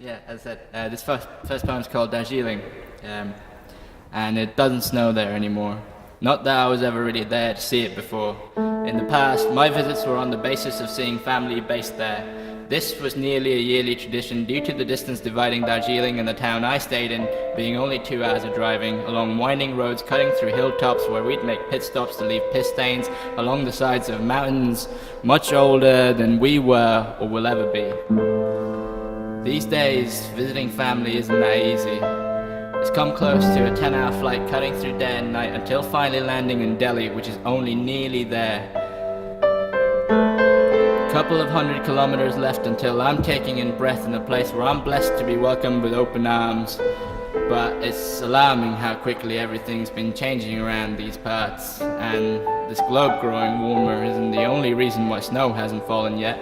Yeah, as I said, this first poem is called Darjeeling, and it doesn't snow there anymore. Not that I was ever really there to see it before. In the past, my visits were on the basis of seeing family based there. This was nearly a yearly tradition due to the distance dividing Darjeeling and the town I stayed in being only 2 hours of driving, along winding roads cutting through hilltops where we'd make pit stops to leave piss stains along the sides of mountains much older than we were or will ever be. These days, visiting family isn't that easy. It's come close to a 10-hour flight cutting through day and night until finally landing in Delhi, which is only nearly there. Couple of 100 kilometers left until I'm taking in breath in a place where I'm blessed to be welcomed with open arms. But it's alarming how quickly everything's been changing around these parts, and this globe growing warmer isn't the only reason why snow hasn't fallen yet.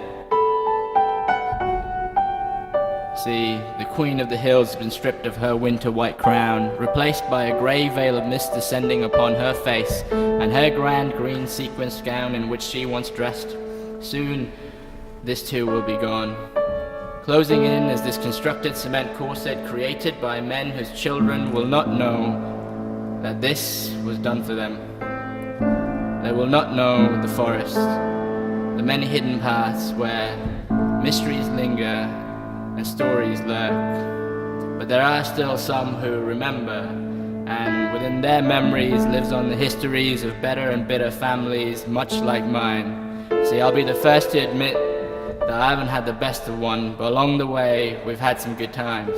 See, the queen of the hills has been stripped of her winter white crown, replaced by a grey veil of mist descending upon her face, and her grand green sequenced gown in which she once dressed. Soon, this too will be gone. Closing in is this constructed cement corset created by men whose children will not know that this was done for them. They will not know the forest, the many hidden paths where mysteries linger and stories lurk. But there are still some who remember, and within their memories lives on the histories of better and bitter families much like mine. See, I'll be the first to admit that I haven't had the best of one, but along the way we've had some good times.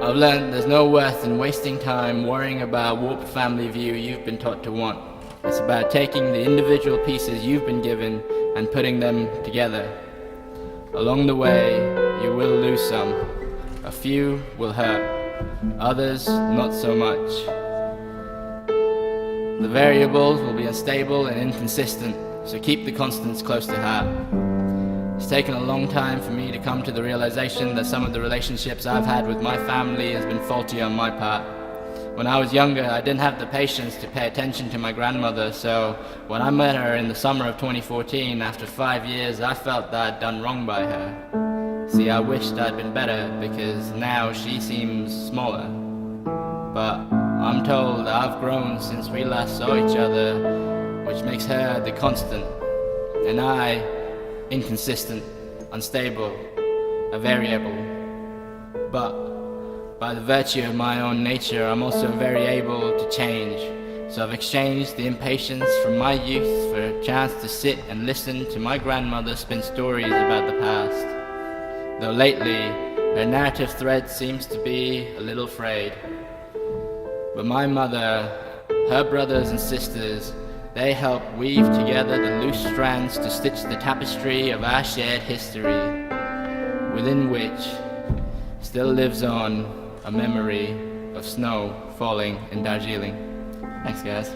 I've learned there's no worth in wasting time worrying about a warped family view you've been taught to want. It's about taking the individual pieces you've been given and putting them together. Along the way, you will lose some. A few will hurt, others not so much. The variables will be unstable and inconsistent, so keep the constants close to heart. It's taken a long time for me to come to the realization that some of the relationships I've had with my family has been faulty on my part. When I was younger, I didn't have the patience to pay attention to my grandmother, so when I met her in the summer of 2014, after 5 years, I felt that I'd done wrong by her. See, I wished I'd been better, because now she seems smaller. But I'm told that I've grown since we last saw each other, which makes her the constant, and I, inconsistent, unstable, a variable. But by the virtue of my own nature, I'm also very able to change. So I've exchanged the impatience from my youth for a chance to sit and listen to my grandmother spin stories about the past. Though lately, her narrative thread seems to be a little frayed. But my mother, her brothers and sisters, they help weave together the loose strands to stitch the tapestry of our shared history, within which still lives on a memory of snow falling in Darjeeling. Thanks, guys.